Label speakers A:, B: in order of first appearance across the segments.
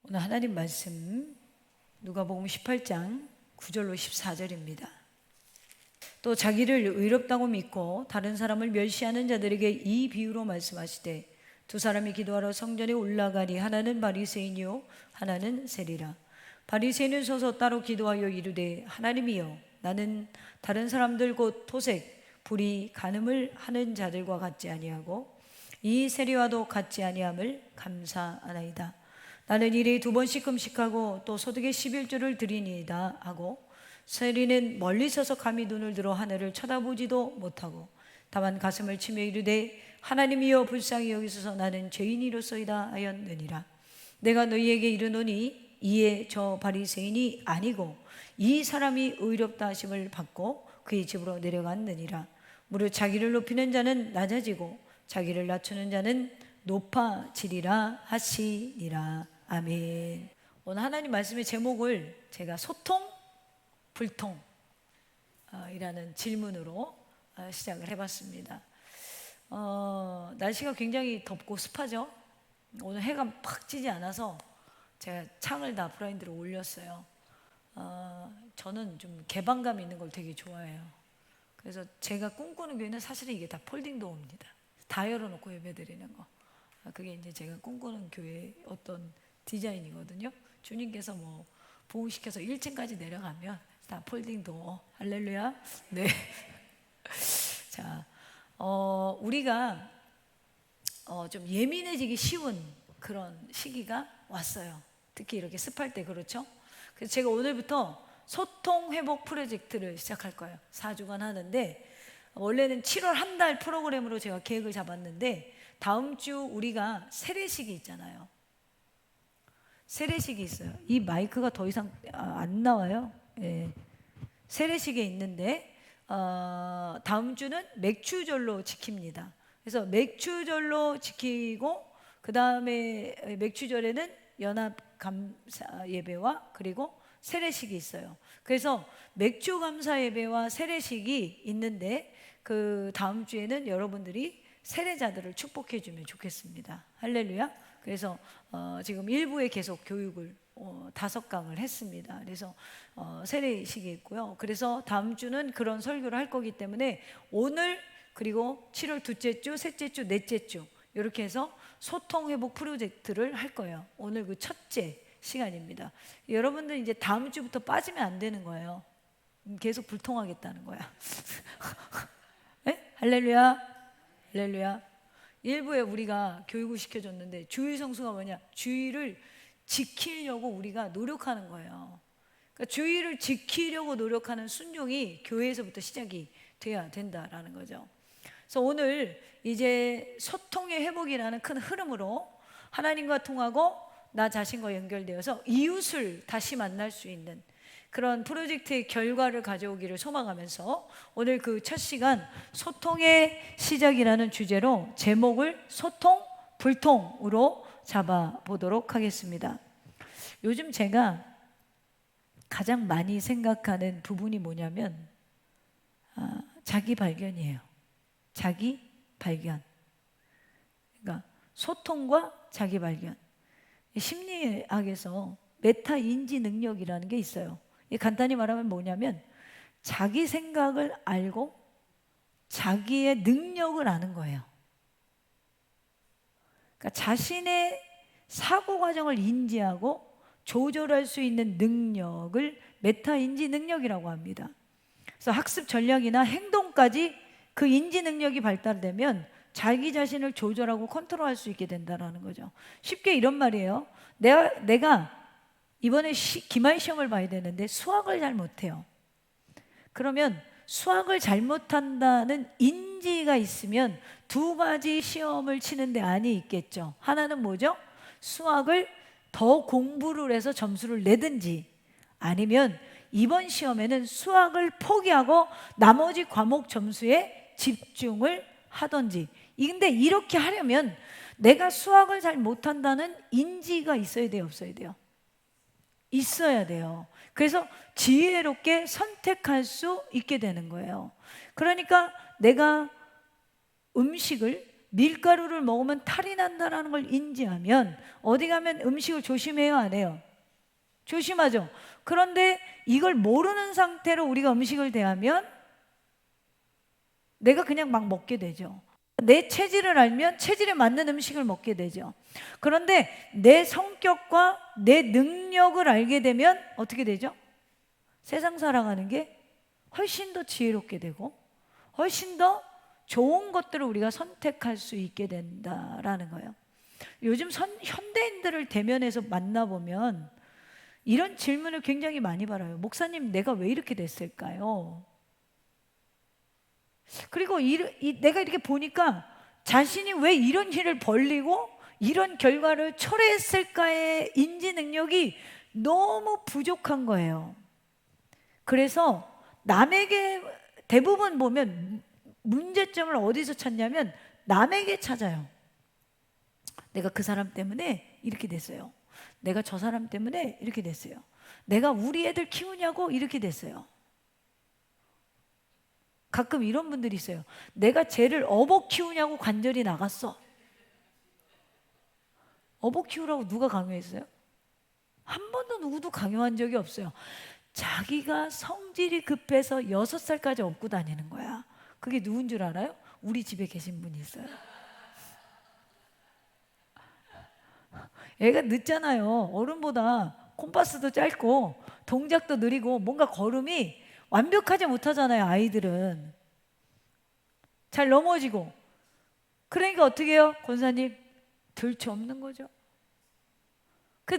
A: 오늘 하나님 말씀 누가복음 18장 9절로 14절입니다. 또 자기를 의롭다고 믿고 다른 사람을 멸시하는 자들에게 이 비유로 말씀하시되 두 사람이 기도하러 성전에 올라가니 하나는 바리새인이요 하나는 세리라. 바리새인은 서서 따로 기도하여 이르되 하나님이여 나는 다른 사람들 곧 토색, 불의, 간음을 하는 자들과 같지 아니하고 이 세리와도 같지 아니함을 감사하나이다. 나는 일에 2번씩 금식하고 또 소득의 11조를 드리니이다 하고 세리는 멀리 서서 감히 눈을 들어 하늘을 쳐다보지도 못하고 다만 가슴을 치며 이르되 하나님이여 불쌍히 여기소서 나는 죄인이로소이다 하였느니라. 내가 너희에게 이르노니 이에 저 바리새인이 아니고 이 사람이 의롭다 하심을 받고 그의 집으로 내려갔느니라. 무릇 자기를 높이는 자는 낮아지고 자기를 낮추는 자는 높아지리라 하시니라. 아멘. 오늘 하나님 말씀의 제목을 제가 소통, 불통 이라는 질문으로 시작을 해봤습니다. 날씨가 굉장히 덥고 습하죠. 오늘 해가 팍 지지 않아서 제가 창을 다 브라인드로 올렸어요. 저는 좀 개방감 있는 걸 되게 좋아해요. 그래서 제가 꿈꾸는 교회는 사실은 이게 다 폴딩 도어입니다. 다 열어놓고 예배드리는 거. 그게 이제 제가 꿈꾸는 교회의 어떤 디자인이거든요. 주님께서 뭐 부흥시켜서 1층까지 내려가면 다 폴딩 도어. 할렐루야. 네. 자, 우리가 좀 예민해지기 쉬운 그런 시기가 왔어요. 특히 이렇게 습할 때 그렇죠. 그래서 제가 오늘부터 소통 회복 프로젝트를 시작할 거예요. 4주간 하는데 원래는 7월 한 달 프로그램으로 제가 계획을 잡았는데 다음 주 우리가 세례식이 있잖아요. 세례식이 있어요. 이 마이크가 더 이상 안 나와요. 예. 세례식에 있는데 다음 주는 맥추절로 지킵니다. 그래서 맥추절로 지키고 그 다음에 맥추절에는 연합 감사 예배와 그리고 세례식이 있어요. 그래서 맥주 감사 예배와 세례식이 있는데 그 다음 주에는 여러분들이 세례자들을 축복해 주면 좋겠습니다. 할렐루야. 그래서 지금 일부에 계속 교육을 5강을 했습니다. 그래서 세례식이 있고요. 그래서 다음 주는 그런 설교를 할 거기 때문에 오늘 그리고 7월 둘째 주, 셋째 주, 넷째 주 이렇게 해서 소통 회복 프로젝트를 할 거예요. 오늘 그 첫째 시간입니다. 여러분들 이제 다음 주부터 빠지면 안 되는 거예요. 계속 불통하겠다는 거야. 네? 할렐루야. 할렐루야. 일부에 우리가 교육을 시켜줬는데 주의 성수가 뭐냐? 주의를 지키려고 우리가 노력하는 거예요. 그러니까 주의를 지키려고 노력하는 순종이 교회에서부터 시작이 돼야 된다라는 거죠. 그래서 오늘 이제 소통의 회복이라는 큰 흐름으로 하나님과 통하고 나 자신과 연결되어서 이웃을 다시 만날 수 있는 그런 프로젝트의 결과를 가져오기를 소망하면서 오늘 그 첫 시간 소통의 시작이라는 주제로 제목을 소통, 불통으로 잡아보도록 하겠습니다. 요즘 제가 가장 많이 생각하는 부분이 뭐냐면 자기 발견이에요. 자기 발견. 그러니까 소통과 자기 발견. 심리학에서 메타 인지 능력이라는 게 있어요. 간단히 말하면 뭐냐면 자기 생각을 알고 자기의 능력을 아는 거예요. 그러니까 자신의 사고 과정을 인지하고 조절할 수 있는 능력을 메타 인지 능력이라고 합니다. 그래서 학습 전략이나 행동까지 그 인지 능력이 발달되면 자기 자신을 조절하고 컨트롤할 수 있게 된다는 거죠. 쉽게 이런 말이에요. 내가 이번에 기말 시험을 봐야 되는데 수학을 잘 못해요. 그러면 수학을 잘못한다는 인지가 있으면 두 가지 시험을 치는데 안이 있겠죠. 하나는 뭐죠? 수학을 더 공부를 해서 점수를 내든지 아니면 이번 시험에는 수학을 포기하고 나머지 과목 점수에 집중을 하든지. 근데 이렇게 하려면 내가 수학을 잘 못한다는 인지가 있어야 돼요, 없어야 돼요? 있어야 돼요. 그래서 지혜롭게 선택할 수 있게 되는 거예요. 그러니까 내가 음식을 밀가루를 먹으면 탈이 난다라는 걸 인지하면 어디 가면 음식을 조심해요, 안 해요? 조심하죠. 그런데 이걸 모르는 상태로 우리가 음식을 대하면 내가 그냥 막 먹게 되죠. 내 체질을 알면 체질에 맞는 음식을 먹게 되죠. 그런데 내 성격과 내 능력을 알게 되면 어떻게 되죠? 세상 살아가는 게 훨씬 더 지혜롭게 되고 훨씬 더 좋은 것들을 우리가 선택할 수 있게 된다라는 거예요. 요즘 현대인들을 대면해서 만나보면 이런 질문을 굉장히 많이 받아요. 목사님, 내가 왜 이렇게 됐을까요? 그리고 내가 이렇게 보니까 자신이 왜 이런 일을 벌리고 이런 결과를 초래했을까의 인지 능력이 너무 부족한 거예요. 그래서 남에게 대부분 보면 문제점을 어디서 찾냐면 남에게 찾아요. 내가 그 사람 때문에 이렇게 됐어요. 내가 저 사람 때문에 이렇게 됐어요. 내가 우리 애들 키우냐고 이렇게 됐어요. 가끔 이런 분들이 있어요. 내가 쟤를 어복 키우냐고 관절이 나갔어. 어복 키우라고 누가 강요했어요? 한 번도 누구도 강요한 적이 없어요. 자기가 성질이 급해서 6살까지 업고 다니는 거야. 그게 누군 줄 알아요? 우리 집에 계신 분이 있어요. 애가 늦잖아요. 어른보다 콤파스도 짧고 동작도 느리고 뭔가 걸음이 완벽하지 못하잖아요. 아이들은 잘 넘어지고. 그러니까 어떻게 해요? 권사님, 들추 없는 거죠.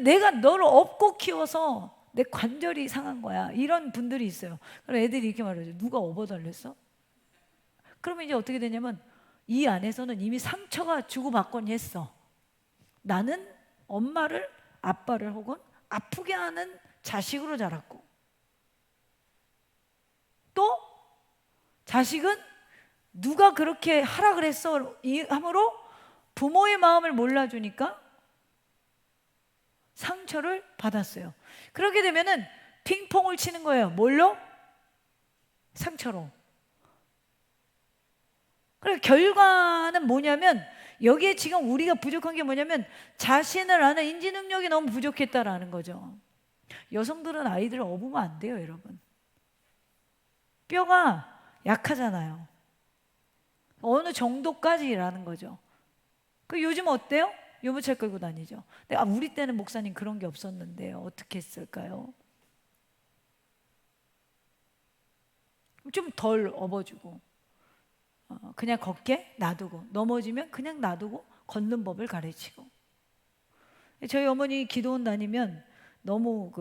A: 내가 너를 업고 키워서 내 관절이 상한 거야. 이런 분들이 있어요. 그럼 애들이 이렇게 말하죠. 누가 업어달랬어? 그러면 이제 어떻게 되냐면 이 안에서는 이미 상처가 주고받곤 했어. 나는 엄마를, 아빠를 혹은 아프게 하는 자식으로 자랐고, 또 자식은 누가 그렇게 하라 그랬어 이 함으로 부모의 마음을 몰라주니까 상처를 받았어요. 그렇게 되면은 핑퐁을 치는 거예요. 뭘로? 상처로. 그래서 결과는 뭐냐면 여기에 지금 우리가 부족한 게 뭐냐면 자신을 아는 인지 능력이 너무 부족했다라는 거죠. 여성들은 아이들을 업으면 안 돼요, 여러분. 뼈가 약하잖아요. 어느 정도까지라는 거죠. 요즘 어때요? 유모차 끌고 다니죠. 근데 우리 때는 목사님 그런 게 없었는데요. 어떻게 했을까요? 좀 덜 업어주고 그냥 걷게 놔두고, 넘어지면 그냥 놔두고 걷는 법을 가르치고. 저희 어머니 기도원 다니면 너무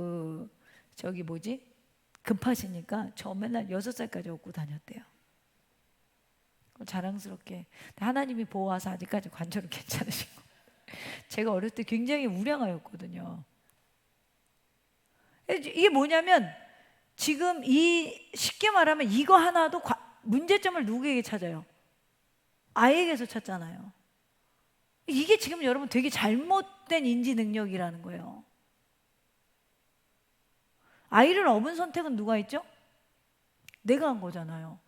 A: 급하시니까 저 맨날 6살까지 업고 다녔대요. 자랑스럽게. 하나님이 보호하사 아직까지 관절은 괜찮으시고. 제가 어릴 때 굉장히 우량아였거든요. 이게 뭐냐면 지금 쉽게 말하면 이거 하나도 문제점을 누구에게 찾아요? 아이에게서 찾잖아요. 이게 지금 여러분 되게 잘못된 인지 능력이라는 거예요. 아이를 업은 선택은 누가 했죠? 내가 한 거잖아요.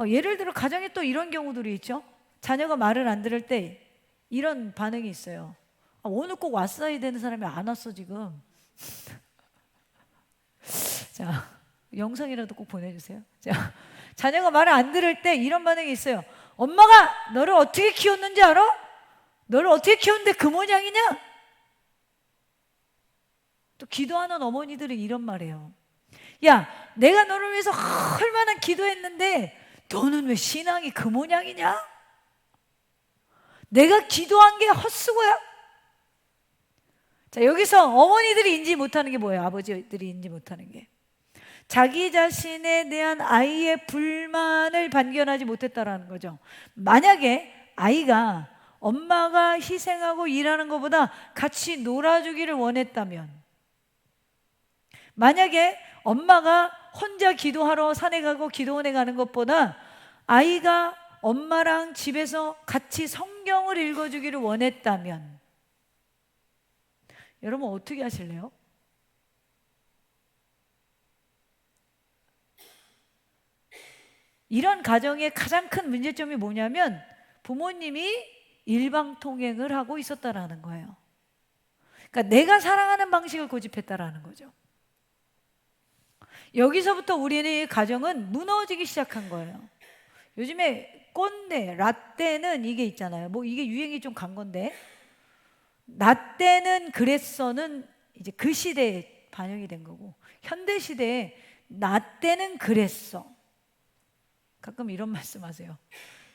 A: 예를 들어 가정에 또 이런 경우들이 있죠. 자녀가 말을 안 들을 때 이런 반응이 있어요. 오늘 꼭 왔어야 되는 사람이 안 왔어 지금. 자, 영상이라도 꼭 보내주세요. 자, 자녀가 말을 안 들을 때 이런 반응이 있어요. 엄마가 너를 어떻게 키웠는지 알아? 너를 어떻게 키웠는데 그 모양이냐? 또 기도하는 어머니들은 이런 말이에요. 야, 내가 너를 위해서 얼마나 기도했는데 너는 왜 신앙이 그 모양이냐? 내가 기도한 게 헛수고야? 자, 여기서 어머니들이 인지 못하는 게 뭐예요? 아버지들이 인지 못하는 게 자기 자신에 대한 아이의 불만을 발견하지 못했다라는 거죠. 만약에 아이가 엄마가 희생하고 일하는 것보다 같이 놀아주기를 원했다면, 만약에 엄마가 혼자 기도하러 산에 가고 기도원에 가는 것보다 아이가 엄마랑 집에서 같이 성경을 읽어주기를 원했다면 여러분 어떻게 하실래요? 이런 가정의 가장 큰 문제점이 뭐냐면 부모님이 일방통행을 하고 있었다라는 거예요. 그러니까 내가 사랑하는 방식을 고집했다라는 거죠. 여기서부터 우리의 가정은 무너지기 시작한 거예요. 요즘에 꼰대, 라떼는 이게 있잖아요. 뭐 이게 유행이 좀 간 건데, 라떼는 그랬어는 이제 그 시대에 반영이 된 거고, 현대 시대에 라떼는 그랬어. 가끔 이런 말씀하세요.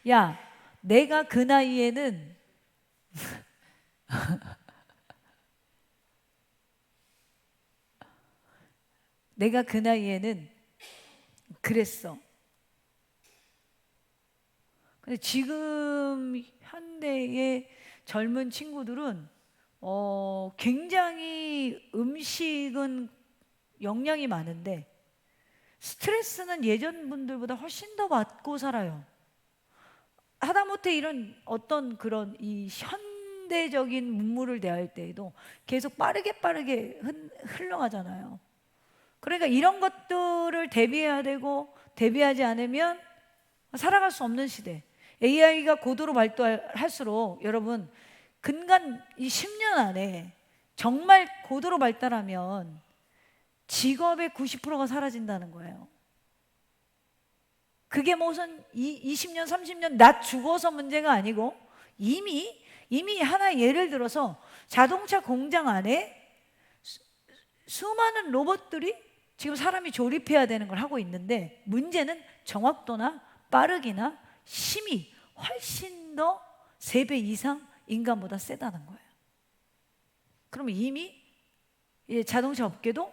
A: 야, 내가 그 나이에는 내가 그 나이에는 그랬어. 근데 지금 현대의 젊은 친구들은 굉장히 음식은 영양이 많은데 스트레스는 예전 분들보다 훨씬 더 받고 살아요. 하다못해 이런 어떤 그런 이 현대적인 문물을 대할 때에도 계속 빠르게 흘러가잖아요. 그러니까 이런 것들을 대비해야 되고, 대비하지 않으면 살아갈 수 없는 시대. AI가 고도로 발달할수록 여러분, 근간 이 10년 안에 정말 고도로 발달하면 직업의 90%가 사라진다는 거예요. 그게 무슨 20년, 30년 나 죽어서 문제가 아니고 이미 하나 예를 들어서 자동차 공장 안에 수많은 로봇들이 지금 사람이 조립해야 되는 걸 하고 있는데, 문제는 정확도나 빠르기나 힘이 훨씬 더 3배 이상 인간보다 세다는 거예요. 그러면 이미 자동차 업계도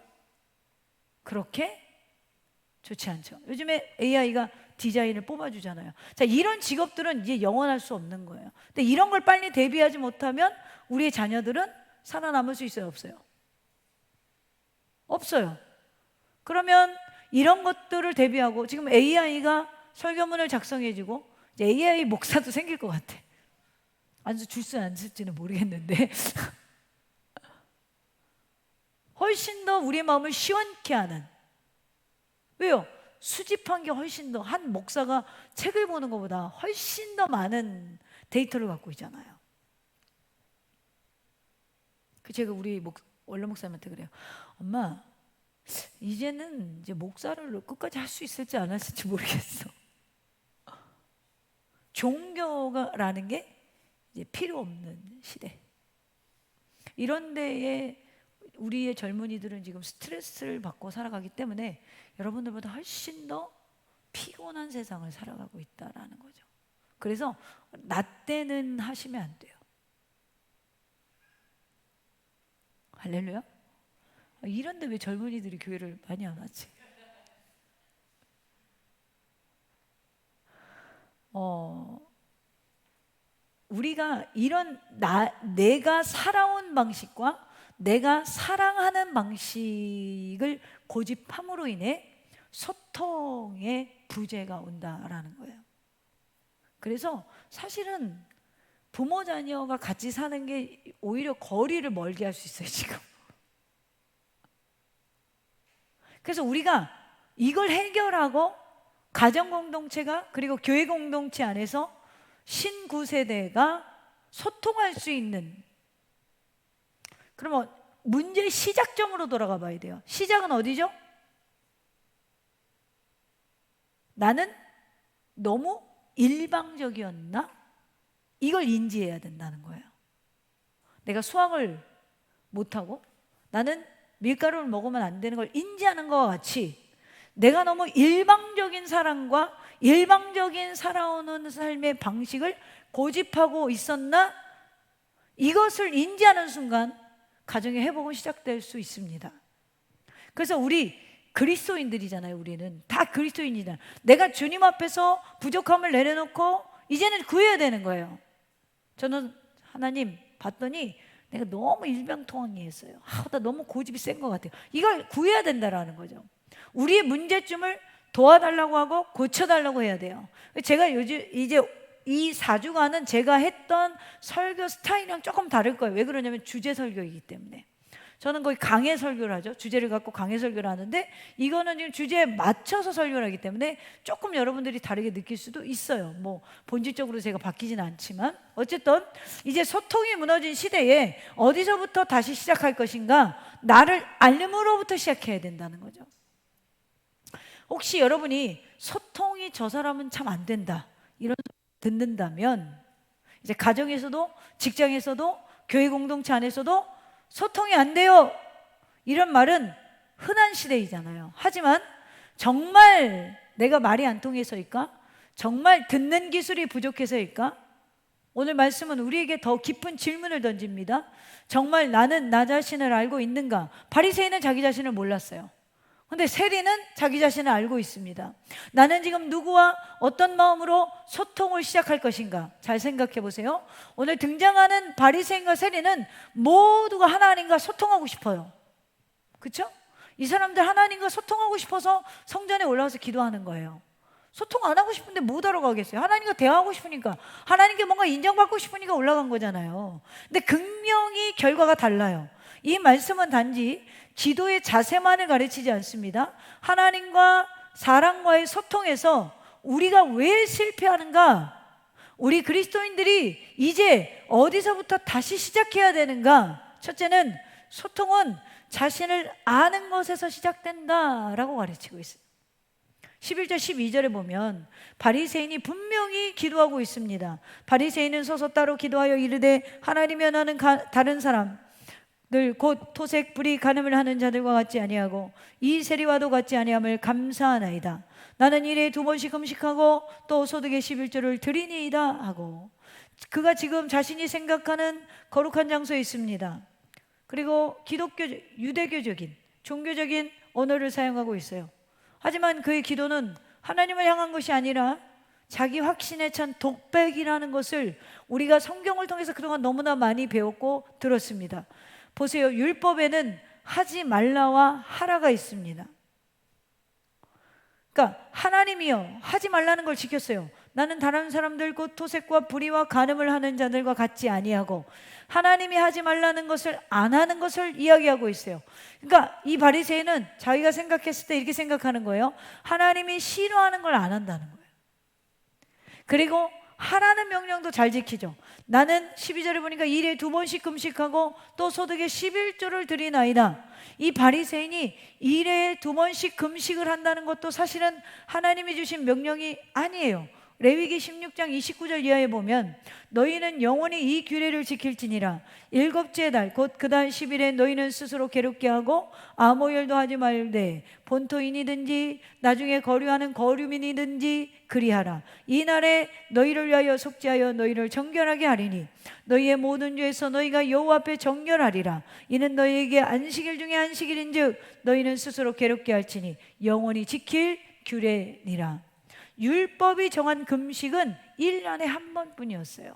A: 그렇게 좋지 않죠. 요즘에 AI가 디자인을 뽑아주잖아요. 자, 이런 직업들은 이제 영원할 수 없는 거예요. 근데 이런 걸 빨리 대비하지 못하면 우리의 자녀들은 살아남을 수 있어요, 없어요? 없어요. 그러면 이런 것들을 대비하고, 지금 AI가 설교문을 작성해주고 이제 AI 목사도 생길 것 같아. 줄수 안 쓸지는 모르겠는데 훨씬 더 우리의 마음을 시원케 하는. 왜요? 수집한 게 훨씬 더, 한 목사가 책을 보는 것보다 훨씬 더 많은 데이터를 갖고 있잖아요. 제가 우리 원로 목사님한테 그래요. 엄마, 이제는 이제 목사를 끝까지 할 수 있을지 안 할지 모르겠어. 종교라는 게 이제 필요 없는 시대. 이런 데에 우리의 젊은이들은 지금 스트레스를 받고 살아가기 때문에 여러분들보다 훨씬 더 피곤한 세상을 살아가고 있다라는 거죠. 그래서 나 때는 하시면 안 돼요. 할렐루야. 이런데 왜 젊은이들이 교회를 많이 안 왔지? 우리가 이런 내가 살아온 방식과 내가 사랑하는 방식을 고집함으로 인해 소통의 부재가 온다라는 거예요. 그래서 사실은 부모 자녀가 같이 사는 게 오히려 거리를 멀게 할 수 있어요, 지금. 그래서 우리가 이걸 해결하고 가정 공동체가, 그리고 교회 공동체 안에서 신구세대가 소통할 수 있는, 그러면 문제의 시작점으로 돌아가 봐야 돼요. 시작은 어디죠? 나는 너무 일방적이었나? 이걸 인지해야 된다는 거예요. 내가 수학을 못하고 나는 밀가루를 먹으면 안 되는 걸 인지하는 것과 같이, 내가 너무 일방적인 사랑과 일방적인 살아오는 삶의 방식을 고집하고 있었나? 이것을 인지하는 순간 가정의 회복은 시작될 수 있습니다. 그래서 우리 그리스도인들이잖아요. 우리는 다 그리스도인이잖아요. 내가 주님 앞에서 부족함을 내려놓고 이제는 구해야 되는 거예요. 저는 하나님 봤더니 내가 너무 일방통행했어요. 나 너무 고집이 센 것 같아요. 이걸 구해야 된다라는 거죠. 우리의 문제점을 도와달라고 하고 고쳐달라고 해야 돼요. 제가 요즘 이제 이 4주간은 제가 했던 설교 스타일이랑 조금 다를 거예요. 왜 그러냐면 주제 설교이기 때문에. 저는 거의 강해 설교를 하죠. 주제를 갖고 강해 설교를 하는데 이거는 지금 주제에 맞춰서 설교를 하기 때문에 조금 여러분들이 다르게 느낄 수도 있어요. 뭐 본질적으로 제가 바뀌지는 않지만 어쨌든 이제 소통이 무너진 시대에 어디서부터 다시 시작할 것인가? 나를 알림으로부터 시작해야 된다는 거죠. 혹시 여러분이 소통이 저 사람은 참 안 된다 이런 소리 듣는다면 이제 가정에서도 직장에서도 교회 공동체 안에서도 소통이 안 돼요 이런 말은 흔한 시대이잖아요. 하지만 정말 내가 말이 안 통해서일까? 정말 듣는 기술이 부족해서일까? 오늘 말씀은 우리에게 더 깊은 질문을 던집니다. 정말 나는 나 자신을 알고 있는가? 바리새인은 자기 자신을 몰랐어요. 근데 세리는 자기 자신을 알고 있습니다. 나는 지금 누구와 어떤 마음으로 소통을 시작할 것인가? 잘 생각해 보세요. 오늘 등장하는 바리새인과 세리는 모두가 하나님과 소통하고 싶어요. 그렇죠? 이 사람들 하나님과 소통하고 싶어서 성전에 올라와서 기도하는 거예요. 소통 안 하고 싶은데 못 하러 가겠어요? 하나님과 대화하고 싶으니까, 하나님께 뭔가 인정받고 싶으니까 올라간 거잖아요. 근데 극명히 결과가 달라요. 이 말씀은 단지 기도의 자세만을 가르치지 않습니다. 하나님과 사람과의 소통에서 우리가 왜 실패하는가? 우리 그리스도인들이 이제 어디서부터 다시 시작해야 되는가? 첫째는 소통은 자신을 아는 것에서 시작된다라고 가르치고 있어요. 11절 12절에 보면 바리새인이 분명히 기도하고 있습니다. 바리새인은 서서 따로 기도하여 이르되 하나님이여 나는 다른 사람 늘 곧 토색 불의 간음을 하는 자들과 같지 아니하고 이 세리와도 같지 아니함을 감사하나이다. 나는 일에 2번씩 금식하고 또 소득의 11조를 드리니이다 하고 그가 지금 자신이 생각하는 거룩한 장소에 있습니다. 그리고 유대교적인 종교적인 언어를 사용하고 있어요. 하지만 그의 기도는 하나님을 향한 것이 아니라 자기 확신에 찬 독백이라는 것을 우리가 성경을 통해서 그동안 너무나 많이 배웠고 들었습니다. 보세요. 율법에는 하지 말라와 하라가 있습니다. 그러니까 하나님이요 하지 말라는 걸 지켰어요. 나는 다른 사람들 곧 토색과 불의와 간음을 하는 자들과 같지 아니하고 하나님이 하지 말라는 것을 안 하는 것을 이야기하고 있어요. 그러니까 이 바리새인은 자기가 생각했을 때 이렇게 생각하는 거예요. 하나님이 싫어하는 걸 안 한다는 거예요. 그리고 하라는 명령도 잘 지키죠. 나는 12절에 보니까 일에 2번씩 금식하고 또 소득의 11조를 드리나이다. 이 바리새인이 일에 2번씩 금식을 한다는 것도 사실은 하나님이 주신 명령이 아니에요. 레위기 16장 29절 이하에 보면 너희는 영원히 이 규례를 지킬지니라. 7째 달 곧 그 달 10일에 너희는 스스로 괴롭게 하고 아무 일도 하지 말되 본토인이든지 나중에 거류하는 거류민이든지 그리하라. 이 날에 너희를 위하여 속죄하여 너희를 정결하게 하리니 너희의 모든 죄에서 너희가 여호와 앞에 정결하리라. 이는 너희에게 안식일 중에 안식일인즉 너희는 스스로 괴롭게 할지니 영원히 지킬 규례니라. 율법이 정한 금식은 1년에 한 번뿐이었어요.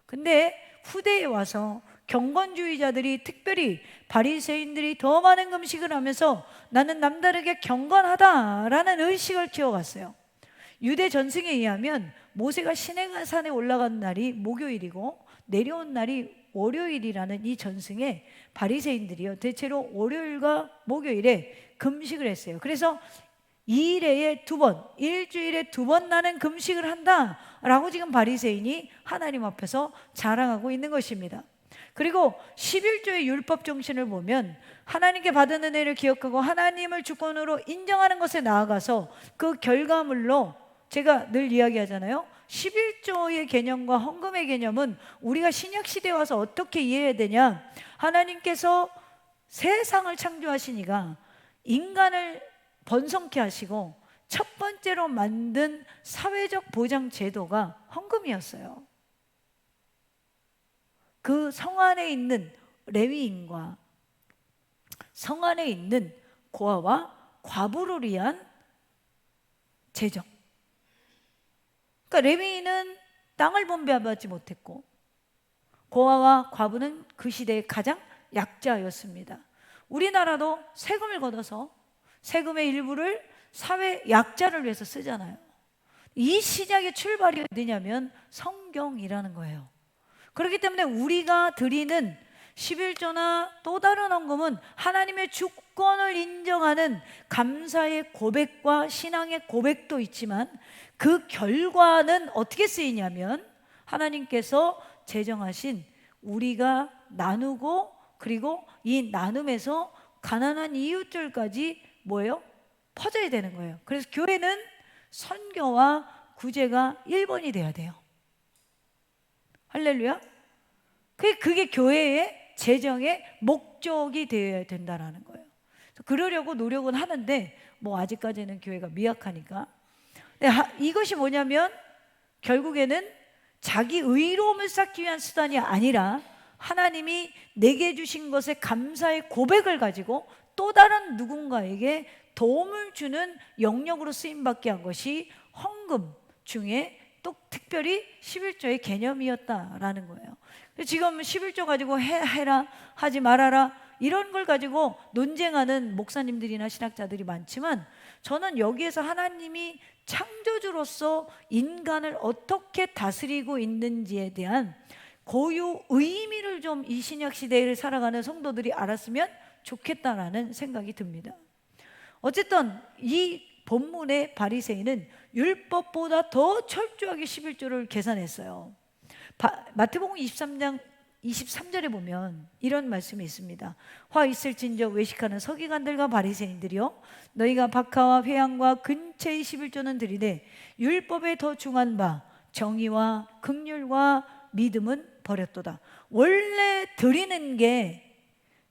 A: 근데 후대에 와서 경건주의자들이 특별히 바리새인들이 더 많은 금식을 하면서 나는 남다르게 경건하다라는 의식을 키워갔어요. 유대 전승에 의하면 모세가 시내산에 올라간 날이 목요일이고 내려온 날이 월요일이라는 이 전승에 바리새인들이요 대체로 월요일과 목요일에 금식을 했어요. 그래서 2일에 2번, 일주일에 2번 나는 금식을 한다라고 지금 바리새인이 하나님 앞에서 자랑하고 있는 것입니다. 그리고 11조의 율법 정신을 보면 하나님께 받은 은혜를 기억하고 하나님을 주권으로 인정하는 것에 나아가서 그 결과물로 제가 늘 이야기하잖아요. 11조의 개념과 헌금의 개념은 우리가 신약시대에 와서 어떻게 이해해야 되냐? 하나님께서 세상을 창조하시니까 인간을 번성케 하시고 첫 번째로 만든 사회적 보장 제도가 헌금이었어요. 그 성 안에 있는 레위인과 성 안에 있는 고아와 과부를 위한 재정. 그러니까 레위인은 땅을 분배받지 못했고 고아와 과부는 그 시대의 가장 약자였습니다. 우리나라도 세금을 걷어서 세금의 일부를 사회 약자를 위해서 쓰잖아요. 이 시작의 출발이 어디냐면 성경이라는 거예요. 그렇기 때문에 우리가 드리는 11조나 또 다른 헌금은 하나님의 주권을 인정하는 감사의 고백과 신앙의 고백도 있지만 그 결과는 어떻게 쓰이냐면 하나님께서 제정하신 우리가 나누고 그리고 이 나눔에서 가난한 이웃들까지 뭐예요? 퍼져야 되는 거예요. 그래서 교회는 선교와 구제가 1번이 돼야 돼요. 할렐루야. 그게 교회의 재정의 목적이 되어야 된다라는 거예요. 그러려고 노력은 하는데 뭐 아직까지는 교회가 미약하니까. 이것이 뭐냐면 결국에는 자기 의로움을 쌓기 위한 수단이 아니라 하나님이 내게 주신 것에 감사의 고백을 가지고 또 다른 누군가에게 도움을 주는 영역으로 쓰임받게 한 것이 헌금 중에 또 특별히 11조의 개념이었다라는 거예요. 지금 11조 가지고 해라 하지 말아라 이런 걸 가지고 논쟁하는 목사님들이나 신학자들이 많지만 저는 여기에서 하나님이 창조주로서 인간을 어떻게 다스리고 있는지에 대한 고유 의미를 좀 이 신약 시대를 살아가는 성도들이 알았으면 좋겠다라는 생각이 듭니다. 어쨌든 이 본문의 바리새인은 율법보다 더 철저하게 11조를 계산했어요. 마태복음 23장 23절에 보면 이런 말씀이 있습니다. 화 있을진저 외식하는 서기관들과 바리새인들이여 너희가 박하와 회향과 근처의 11조는 드리되 율법에 더 중한 바 정의와 긍휼과 믿음은 버렸도다. 원래 드리는 게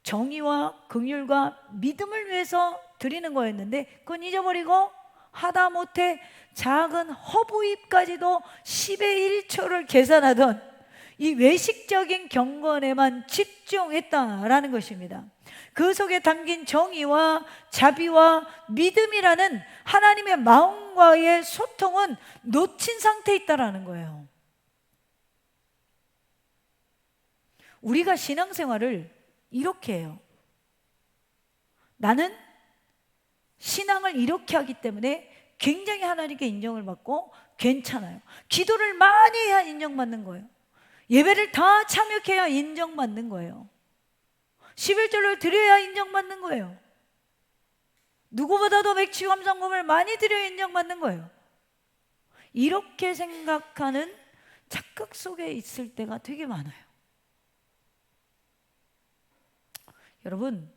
A: 정의와 긍휼과 믿음을 위해서 드리는 거였는데 그건 잊어버리고 하다못해 작은 허브잎까지도 10의 1초를 계산하던 이 외식적인 경건에만 집중했다라는 것입니다. 그 속에 담긴 정의와 자비와 믿음이라는 하나님의 마음과의 소통은 놓친 상태에 있다라는 거예요. 우리가 신앙생활을 이렇게 해요. 나는 신앙을 이렇게 하기 때문에 굉장히 하나님께 인정을 받고 괜찮아요. 기도를 많이 해야 인정받는 거예요. 예배를 다 참여해야 인정받는 거예요. 11절을 드려야 인정받는 거예요. 누구보다도 맥주감성금을 많이 드려야 인정받는 거예요. 이렇게 생각하는 착각 속에 있을 때가 되게 많아요. 여러분,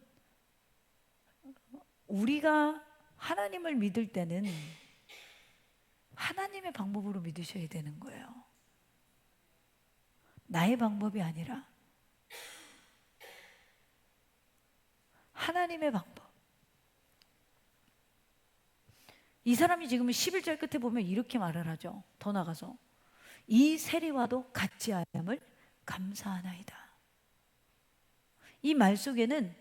A: 우리가 하나님을 믿을 때는 하나님의 방법으로 믿으셔야 되는 거예요. 나의 방법이 아니라 하나님의 방법. 이 사람이 지금 11절 끝에 보면 이렇게 말을 하죠. 더 나가서 이 세리와도 같지 아니함을 감사하나이다. 이 말 속에는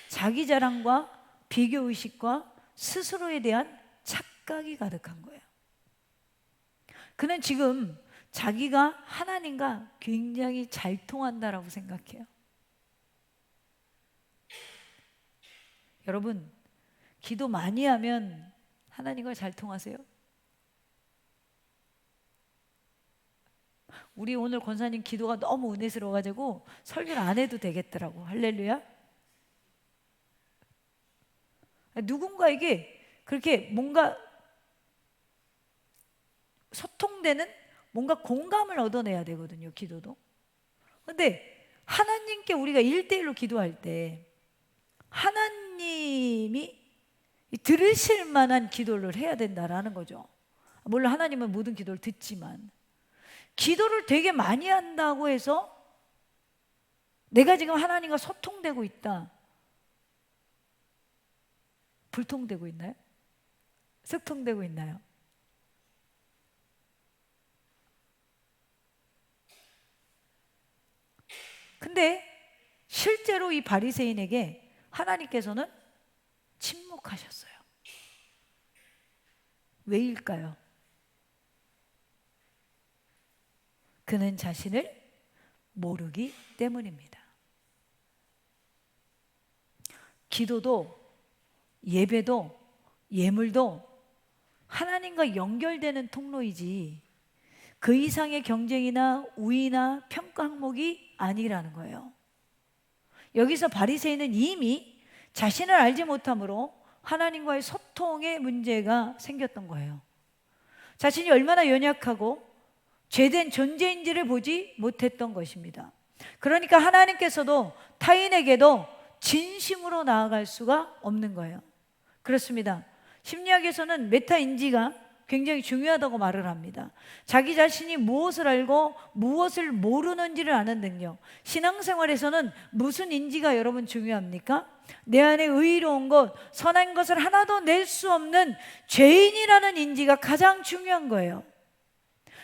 A: 자기 자랑과 비교의식과 스스로에 대한 착각이 가득한 거예요. 그는 지금 자기가 하나님과 굉장히 잘 통한다라고 생각해요. 여러분, 기도 많이 하면 하나님과 잘 통하세요? 우리 오늘 권사님 기도가 너무 은혜스러워가지고 설교를 안 해도 되겠더라고. 할렐루야. 누군가에게 그렇게 뭔가 소통되는 뭔가 공감을 얻어내야 되거든요, 기도도. 근데 하나님께 우리가 1대1로 기도할 때 하나님이 들으실 만한 기도를 해야 된다라는 거죠. 물론 하나님은 모든 기도를 듣지만 기도를 되게 많이 한다고 해서 내가 지금 하나님과 소통되고 있다, 불통되고 있나요? 소통되고 있나요? 근데 실제로 이 바리새인에게 하나님께서는 침묵하셨어요. 왜일까요? 그는 자신을 모르기 때문입니다. 기도도 예배도 예물도 하나님과 연결되는 통로이지 그 이상의 경쟁이나 우위나 평가 항목이 아니라는 거예요. 여기서 바리새인은 이미 자신을 알지 못함으로 하나님과의 소통에 문제가 생겼던 거예요. 자신이 얼마나 연약하고 죄된 존재인지를 보지 못했던 것입니다. 그러니까 하나님께서도 타인에게도 진심으로 나아갈 수가 없는 거예요. 그렇습니다. 심리학에서는 메타인지가 굉장히 중요하다고 말을 합니다. 자기 자신이 무엇을 알고 무엇을 모르는지를 아는 능력. 신앙생활에서는 무슨 인지가 여러분 중요합니까? 내 안에 의로운 것, 선한 것을 하나도 낼 수 없는 죄인이라는 인지가 가장 중요한 거예요.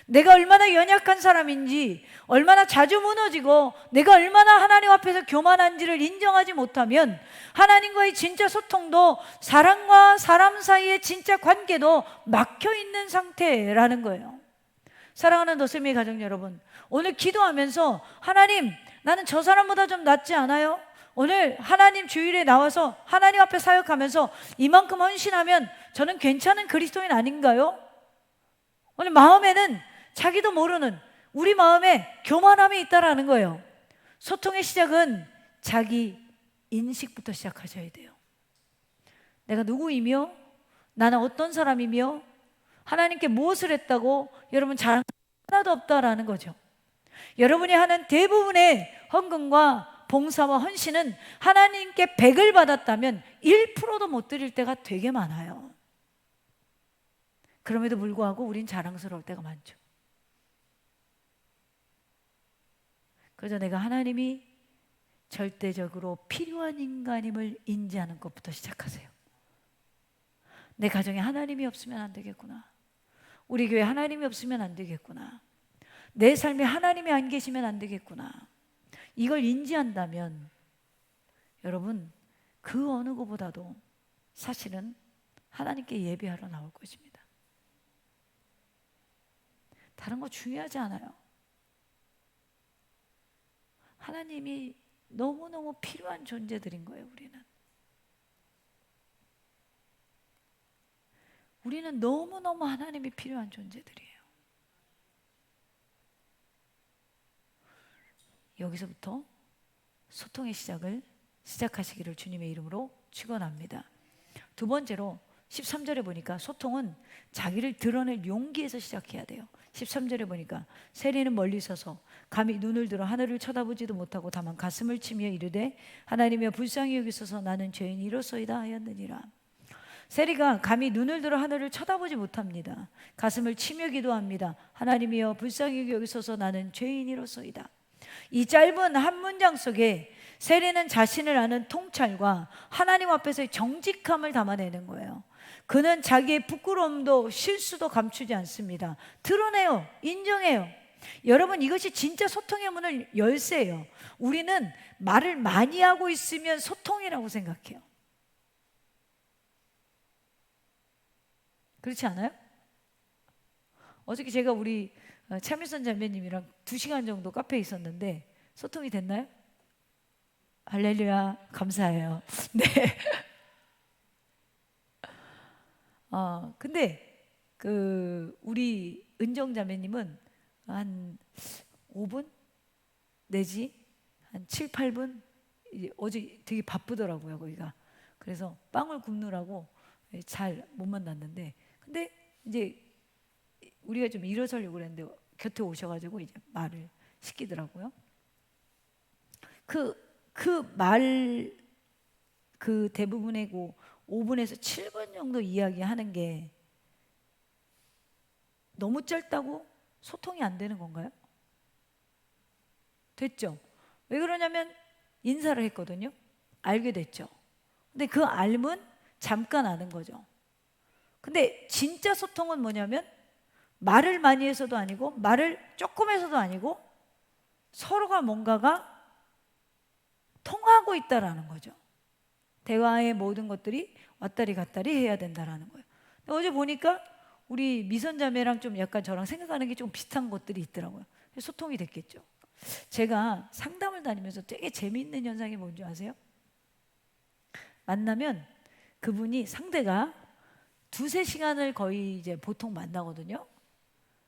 A: 내가 얼마나 연약한 사람인지, 얼마나 자주 무너지고 내가 얼마나 하나님 앞에서 교만한지를 인정하지 못하면 하나님과의 진짜 소통도, 사람과 사람 사이의 진짜 관계도 막혀있는 상태라는 거예요. 사랑하는 너쌤의 가정 여러분, 오늘 기도하면서 하나님, 나는 저 사람보다 좀 낫지 않아요? 오늘 하나님 주일에 나와서 하나님 앞에 사역하면서 이만큼 헌신하면 저는 괜찮은 그리스도인 아닌가요? 오늘 마음에는 자기도 모르는 우리 마음에 교만함이 있다라는 거예요. 소통의 시작은 자기 인식부터 시작하셔야 돼요. 내가 누구이며, 나는 어떤 사람이며, 하나님께 무엇을 했다고 여러분 자랑 하나도 없다라는 거죠. 여러분이 하는 대부분의 헌금과 봉사와 헌신은 하나님께 100을 받았다면 1%도 못 드릴 때가 되게 많아요. 그럼에도 불구하고 우린 자랑스러울 때가 많죠. 그래서 내가 하나님이 절대적으로 필요한 인간임을 인지하는 것부터 시작하세요. 내 가정에 하나님이 없으면 안 되겠구나. 우리 교회에 하나님이 없으면 안 되겠구나. 내 삶에 하나님이 안 계시면 안 되겠구나. 이걸 인지한다면 여러분, 그 어느 것보다도 사실은 하나님께 예배하러 나올 것입니다. 다른 거 중요하지 않아요. 하나님이 너무너무 필요한 존재들인 거예요. 우리는 너무너무 하나님이 필요한 존재들이에요. 여기서부터 소통의 시작하시기를 주님의 이름으로 축원합니다. 두 번째로 13절에 보니까 소통은 자기를 드러낼 용기에서 시작해야 돼요. 13절에 보니까 세리는 멀리 서서 감히 눈을 들어 하늘을 쳐다보지도 못하고 다만 가슴을 치며 이르되 하나님이여 불쌍히 여기소서 나는 죄인이로소이다 하였느니라. 세리가 감히 눈을 들어 하늘을 쳐다보지 못합니다. 가슴을 치며 기도합니다. 하나님이여 불쌍히 여기소서 나는 죄인이로소이다. 이 짧은 한 문장 속에 세리는 자신을 아는 통찰과 하나님 앞에서의 정직함을 담아내는 거예요. 그는 자기의 부끄러움도 실수도 감추지 않습니다. 드러내요. 인정해요. 여러분, 이것이 진짜 소통의 문을 열쇠예요. 우리는 말을 많이 하고 있으면 소통이라고 생각해요. 그렇지 않아요? 어저께 제가 우리 차미선 자매님이랑 2시간 정도 카페에 있었는데 소통이 됐나요? 할렐루야, 감사해요. 네. 근데 우리 은정 자매님은 한 5분 내지 한 7, 8분 어제 되게 바쁘더라고요, 거기가. 그래서 빵을 굽느라고 잘 못 만났는데, 근데 이제 우리가 좀 일어서려고 그랬는데 곁에 오셔가지고 이제 말을 시키더라고요. 그 대부분의 5분에서 7분 정도 이야기하는 게 너무 짧다고 소통이 안 되는 건가요? 됐죠? 왜 그러냐면 인사를 했거든요. 알게 됐죠. 근데 그 알면 잠깐 아는 거죠. 근데 진짜 소통은 뭐냐면 말을 많이 해서도 아니고 말을 조금 해서도 아니고 서로가 뭔가가 통하고 있다라는 거죠. 대화의 모든 것들이 왔다리 갔다리 해야 된다라는 거예요. 어제 보니까 우리 미선자매랑 좀 약간 저랑 생각하는 게 좀 비슷한 것들이 있더라고요. 소통이 됐겠죠. 제가 상담을 다니면서 되게 재미있는 현상이 뭔지 아세요? 만나면 그분이 상대가 2-3시간을 거의 이제 보통 만나거든요.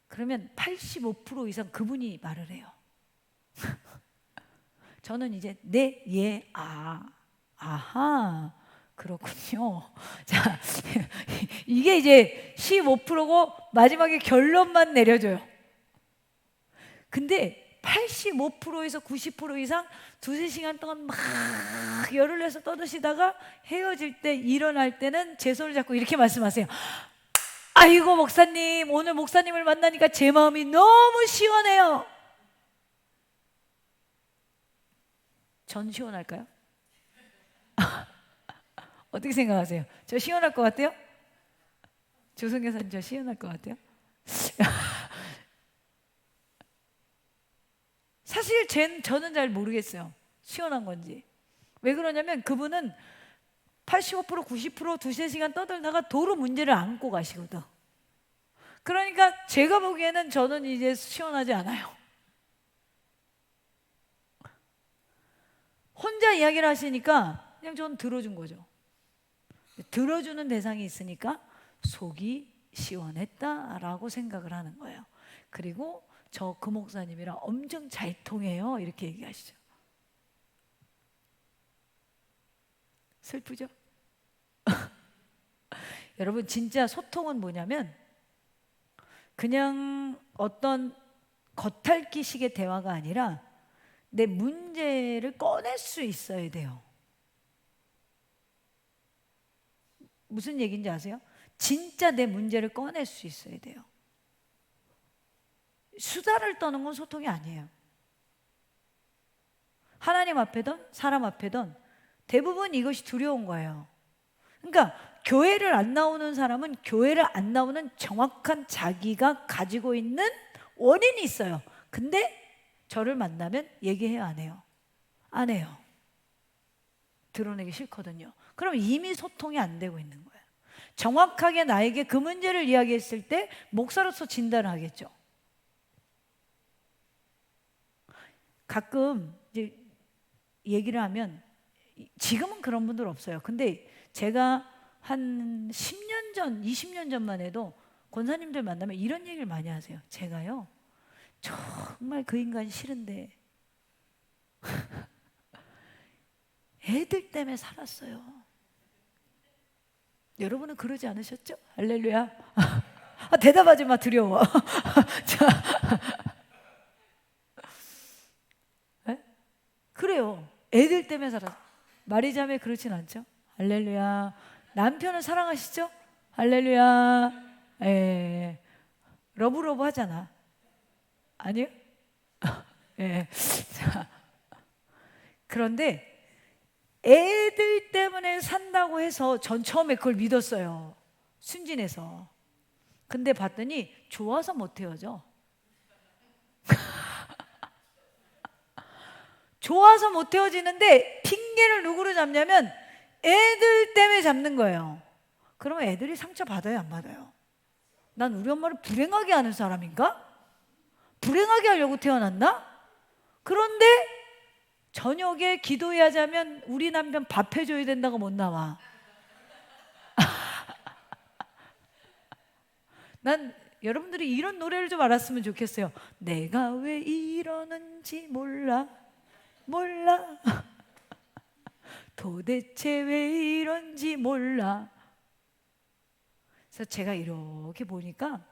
A: 그러면 85% 이상 그분이 말을 해요. 저는 이제 네, 예, 아하, 그렇군요. 자, 이게 이제 15%고 마지막에 결론만 내려줘요. 근데 85%에서 90% 이상 두세 시간 동안 막 열을 내서 떠드시다가 헤어질 때, 일어날 때는 제 손을 잡고 이렇게 말씀하세요. 아이고 목사님, 오늘 목사님을 만나니까 제 마음이 너무 시원해요. 전 시원할까요? 어떻게 생각하세요? 저 시원할 것 같아요? 조성 여사님, 저 시원할 것 같아요? 사실 저는 잘 모르겠어요. 시원한 건지. 왜 그러냐면 그분은 85% 90% 두세 시간 떠들다가 도로 문제를 안고 가시거든. 그러니까 제가 보기에는 저는 이제 시원하지 않아요. 혼자 이야기를 하시니까 그냥 저는 들어준 거죠. 들어주는 대상이 있으니까 속이 시원했다라고 생각을 하는 거예요. 그리고 저 그 목사님이랑 엄청 잘 통해요, 이렇게 얘기하시죠. 슬프죠? 여러분, 진짜 소통은 뭐냐면 그냥 어떤 겉핥기식의 대화가 아니라 내 문제를 꺼낼 수 있어야 돼요. 무슨 얘기인지 아세요? 진짜 내 문제를 꺼낼 수 있어야 돼요. 수다를 떠는 건 소통이 아니에요. 하나님 앞에든 사람 앞에든 대부분 이것이 두려운 거예요. 그러니까 교회를 안 나오는 사람은 교회를 안 나오는 정확한 자기가 가지고 있는 원인이 있어요. 근데 저를 만나면 얘기해요, 안 해요? 안 해요. 드러내기 싫거든요. 그럼 이미 소통이 안 되고 있는 거예요. 정확하게 나에게 그 문제를 이야기했을 때 목사로서 진단을 하겠죠. 가끔 이제 얘기를 하면, 지금은 그런 분들 없어요. 근데 제가 한 10년 전, 20년 전만 해도 권사님들 만나면 이런 얘기를 많이 하세요. 제가요, 정말 그 인간이 싫은데 애들 때문에 살았어요. 여러분은 그러지 않으셨죠? 할렐루야. 대답하지 마, 두려워. 자, 그래요. 애들 때문에 살았어요. 말이자매 그렇진 않죠? 할렐루야. 남편을 사랑하시죠? 할렐루야. 예. 러브러브 하잖아. 아니요? 예. 자, 그런데 애들 때문에 산다고 해서 전 처음에 그걸 믿었어요. 순진해서. 근데 봤더니 좋아서 못 헤어져. 좋아서 못 헤어지는데 핑계를 누구로 잡냐면 애들 때문에 잡는 거예요. 그러면 애들이 상처 받아요, 안 받아요? 난 우리 엄마를 불행하게 하는 사람인가? 불행하게 하려고 태어났나? 그런데 저녁에 기도해야 하자면 우리 남편 밥 해줘야 된다고 못 나와. 난 여러분들이 이런 노래를 좀 알았으면 좋겠어요. 내가 왜 이러는지 몰라. 도대체 왜 이런지 몰라. 그래서 제가 이렇게 보니까,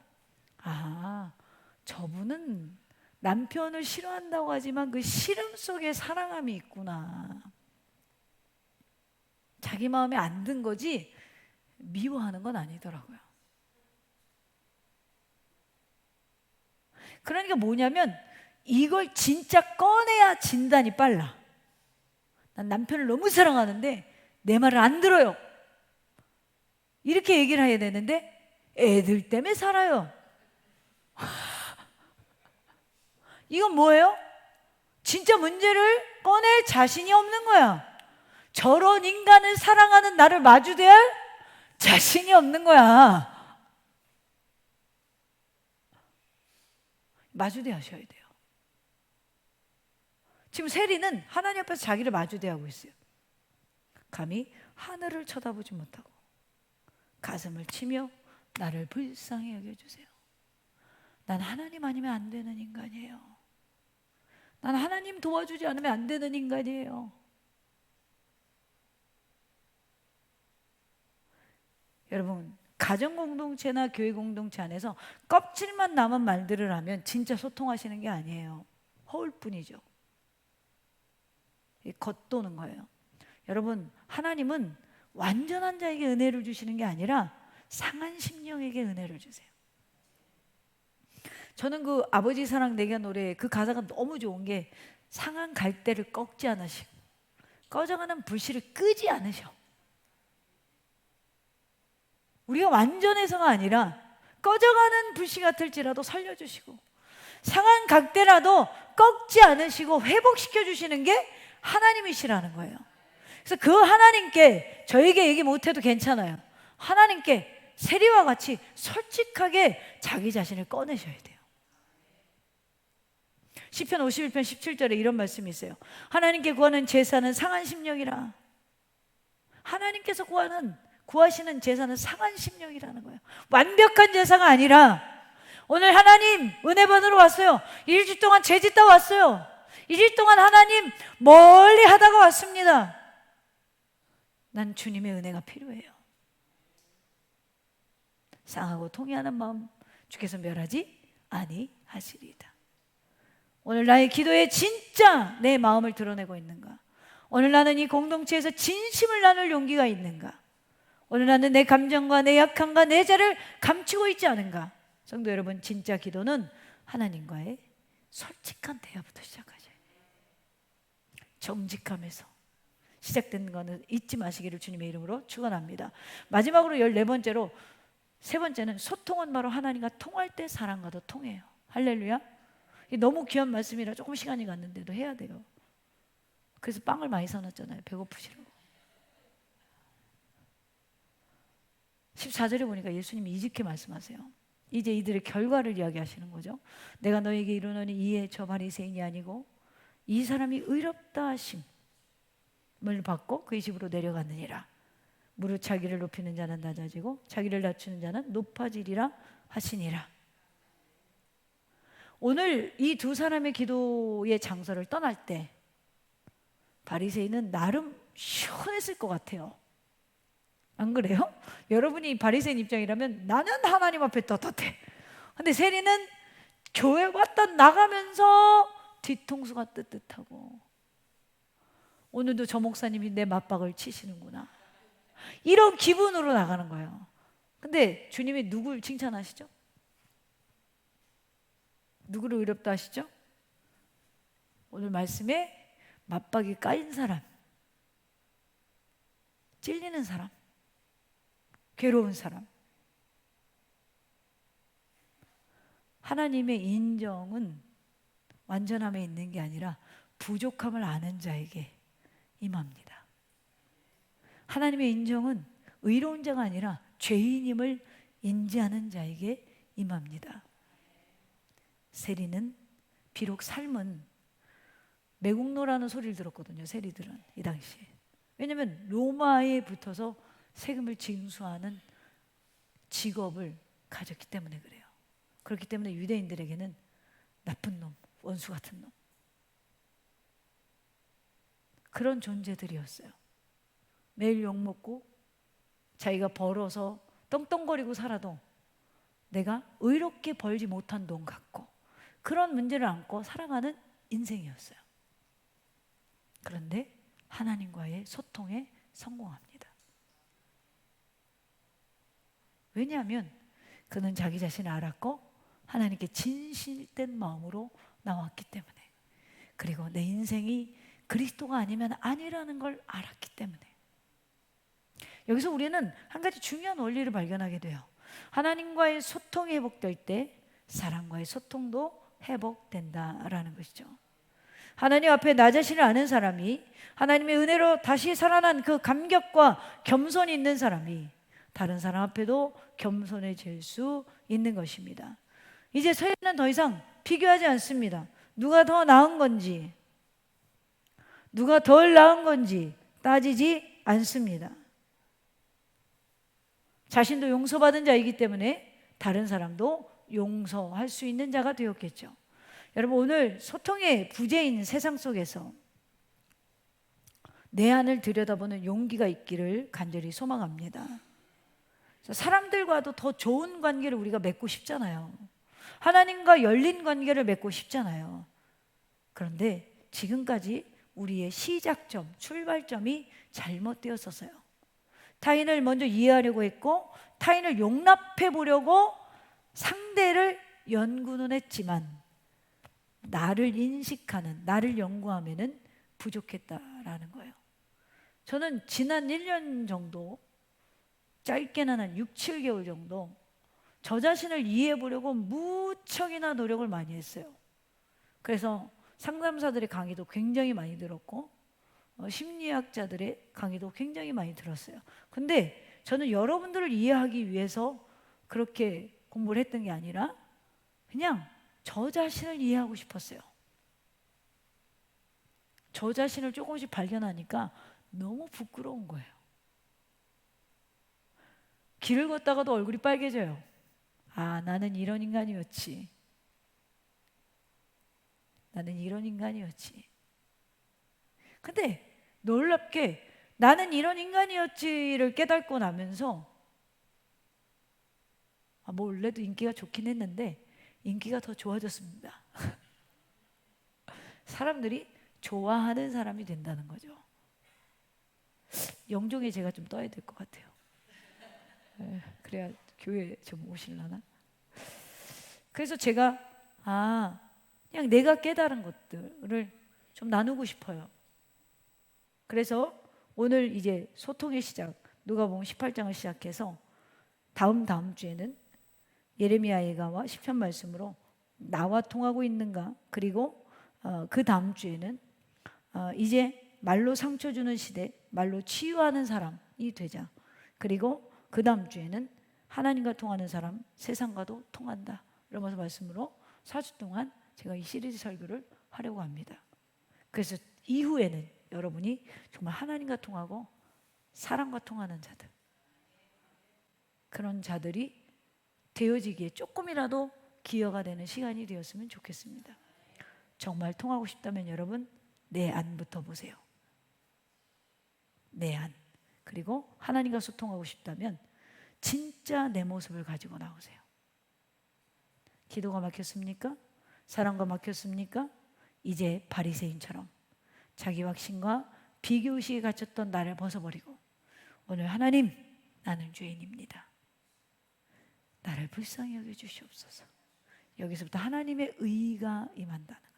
A: 저분은 남편을 싫어한다고 하지만 그 싫음 속에 사랑함이 있구나. 자기 마음에 안 든 거지 미워하는 건 아니더라고요. 그러니까 뭐냐면 이걸 진짜 꺼내야 진단이 빨라. 난 남편을 너무 사랑하는데 내 말을 안 들어요. 이렇게 얘기를 해야 되는데 애들 때문에 살아요. 이건 뭐예요? 진짜 문제를 꺼낼 자신이 없는 거야. 저런 인간을 사랑하는 나를 마주대할 자신이 없는 거야. 마주대하셔야 돼요. 지금 세리는 하나님 앞에서 자기를 마주대하고 있어요. 감히 하늘을 쳐다보지 못하고 가슴을 치며 나를 불쌍히 여겨주세요. 난 하나님 아니면 안 되는 인간이에요. 난 하나님 도와주지 않으면 안 되는 인간이에요. 여러분, 가정 공동체나 교회 공동체 안에서 껍질만 남은 말들을 하면 진짜 소통하시는 게 아니에요. 허울 뿐이죠. 겉도는 거예요. 여러분, 하나님은 완전한 자에게 은혜를 주시는 게 아니라 상한 심령에게 은혜를 주세요. 저는 그 아버지 사랑 내가 노래 그 가사가 너무 좋은 게 상한 갈대를 꺾지 않으시고 꺼져가는 불씨를 끄지 않으셔. 우리가 완전해서가 아니라 꺼져가는 불씨 같을지라도 살려주시고 상한 각대라도 꺾지 않으시고 회복시켜 주시는 게 하나님이시라는 거예요. 그래서 그 하나님께 저에게 얘기 못해도 괜찮아요. 하나님께 세리와 같이 솔직하게 자기 자신을 꺼내셔야 돼요. 시편 51편 17절에 이런 말씀이 있어요. 하나님께 구하는 제사는 상한 심령이라. 하나님께서 구하시는 제사는 상한 심령이라는 거예요. 완벽한 제사가 아니라 오늘 하나님 은혜 받으러 왔어요. 일주일 동안 죄 짓다 왔어요. 일주일 동안 하나님 멀리 하다가 왔습니다. 난 주님의 은혜가 필요해요. 상하고 통회하는 마음 주께서 멸하지 아니하시리이다. 오늘 나의 기도에 진짜 내 마음을 드러내고 있는가? 오늘 나는 이 공동체에서 진심을 나눌 용기가 있는가? 오늘 나는 내 감정과 내 약함과 내 죄를 감추고 있지 않은가? 성도 여러분, 진짜 기도는 하나님과의 솔직한 대화부터 시작하셔야 돼요. 정직함에서 시작된 거는 잊지 마시기를 주님의 이름으로 축원합니다. 마지막으로 14번째로, 세 번째는 소통은 바로 하나님과 통할 때 사람과도 통해요. 할렐루야. 너무 귀한 말씀이라 조금 시간이 갔는데도 해야 돼요. 그래서 빵을 많이 사놨잖아요. 배고프시라고. 14절에 보니까 예수님이 이렇게 말씀하세요. 이제 이들의 결과를 이야기하시는 거죠. 내가 너에게 이르노니 이에 저 바리새인이 아니고 이 사람이 의롭다 하심을 받고 그의 집으로 내려갔느니라. 무릇 자기를 높이는 자는 낮아지고 자기를 낮추는 자는 높아지리라 하시니라. 오늘 이 두 사람의 기도의 장소를 떠날 때 바리새인은 나름 시원했을 것 같아요. 안 그래요? 여러분이 바리새인 입장이라면 나는 하나님 앞에 떳떳해. 근데 세리는 교회 왔다 나가면서 뒤통수가 뜨뜻하고 오늘도 저 목사님이 내 맞박을 치시는구나, 이런 기분으로 나가는 거예요. 근데 주님이 누굴 칭찬하시죠? 누구를 의롭다 하시죠? 오늘 말씀에 맞박이 까인 사람, 찔리는 사람, 괴로운 사람. 하나님의 인정은 완전함에 있는 게 아니라 부족함을 아는 자에게 임합니다. 하나님의 인정은 의로운 자가 아니라 죄인임을 인지하는 자에게 임합니다. 세리는 비록 삶은 매국노라는 소리를 들었거든요. 세리들은 이 당시에. 왜냐하면 로마에 붙어서 세금을 징수하는 직업을 가졌기 때문에 그래요. 그렇기 때문에 유대인들에게는 나쁜 놈, 원수 같은 놈, 그런 존재들이었어요. 매일 욕먹고 자기가 벌어서 떵떵거리고 살아도 내가 의롭게 벌지 못한 돈 갖고 그런 문제를 안고 살아가는 인생이었어요. 그런데 하나님과의 소통에 성공합니다. 왜냐하면 그는 자기 자신을 알았고 하나님께 진실된 마음으로 나왔기 때문에, 그리고 내 인생이 그리스도가 아니면 아니라는 걸 알았기 때문에. 여기서 우리는 한 가지 중요한 원리를 발견하게 돼요. 하나님과의 소통이 회복될 때 사람과의 소통도 회복된다라는 것이죠. 하나님 앞에 나 자신을 아는 사람이, 하나님의 은혜로 다시 살아난 그 감격과 겸손이 있는 사람이 다른 사람 앞에도 겸손해질 수 있는 것입니다. 이제 서예는 더 이상 비교하지 않습니다. 누가 더 나은 건지, 누가 덜 나은 건지 따지지 않습니다. 자신도 용서받은 자이기 때문에 다른 사람도 용서할 수 있는 자가 되었겠죠. 여러분, 오늘 소통의 부재인 세상 속에서 내 안을 들여다보는 용기가 있기를 간절히 소망합니다. 사람들과도 더 좋은 관계를 우리가 맺고 싶잖아요. 하나님과 열린 관계를 맺고 싶잖아요. 그런데 지금까지 우리의 시작점, 출발점이 잘못되었었어요. 타인을 먼저 이해하려고 했고, 타인을 용납해 보려고 상대를 연구는 했지만 나를 인식하는, 나를 연구하면은 부족했다라는 거예요. 저는 지난 1년 정도, 짧게는 한 6, 7개월 정도 저 자신을 이해해 보려고 무척이나 노력을 많이 했어요. 그래서 상담사들의 강의도 굉장히 많이 들었고, 심리학자들의 강의도 굉장히 많이 들었어요. 근데 저는 여러분들을 이해하기 위해서 그렇게 공부를 했던 게 아니라 그냥 저 자신을 이해하고 싶었어요. 저 자신을 조금씩 발견하니까 너무 부끄러운 거예요. 길을 걷다가도 얼굴이 빨개져요. 아, 나는 이런 인간이었지. 나는 이런 인간이었지. 근데 놀랍게 나는 이런 인간이었지를 깨닫고 나면서 뭐 원래도 인기가 좋긴 했는데 인기가 더 좋아졌습니다. 사람들이 좋아하는 사람이 된다는 거죠. 영종에 제가 좀 떠야 될 것 같아요. 그래야 교회 좀 오실라나? 그래서 제가 그냥 내가 깨달은 것들을 좀 나누고 싶어요. 그래서 오늘 이제 소통의 시작, 누가복음 18장을 시작해서 다음 주에는 예레미야 예가와 시편 말씀으로 나와 통하고 있는가, 그리고 그 다음 주에는 이제 말로 상처 주는 시대, 말로 치유하는 사람이 되자. 그리고 그 다음 주에는 하나님과 통하는 사람, 세상과도 통한다, 이러면서 말씀으로 4주 동안 제가 이 시리즈 설교를 하려고 합니다. 그래서 이후에는 여러분이 정말 하나님과 통하고 사람과 통하는 자들, 그런 자들이 되어지기에 조금이라도 기여가 되는 시간이 되었으면 좋겠습니다. 정말 통하고 싶다면 여러분, 내 안부터 보세요. 내 안. 그리고 하나님과 소통하고 싶다면 진짜 내 모습을 가지고 나오세요. 기도가 막혔습니까? 사랑과 막혔습니까? 이제 바리새인처럼 자기 확신과 비교의식에 갇혔던 나를 벗어버리고 오늘 하나님, 나는 죄인입니다. 나를 불쌍히 여겨주시옵소서. 여기서부터 하나님의 의가 임한다는 거예요.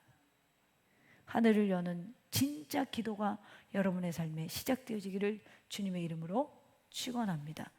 A: 하늘을 여는 진짜 기도가 여러분의 삶에 시작되어지기를 주님의 이름으로 축원합니다.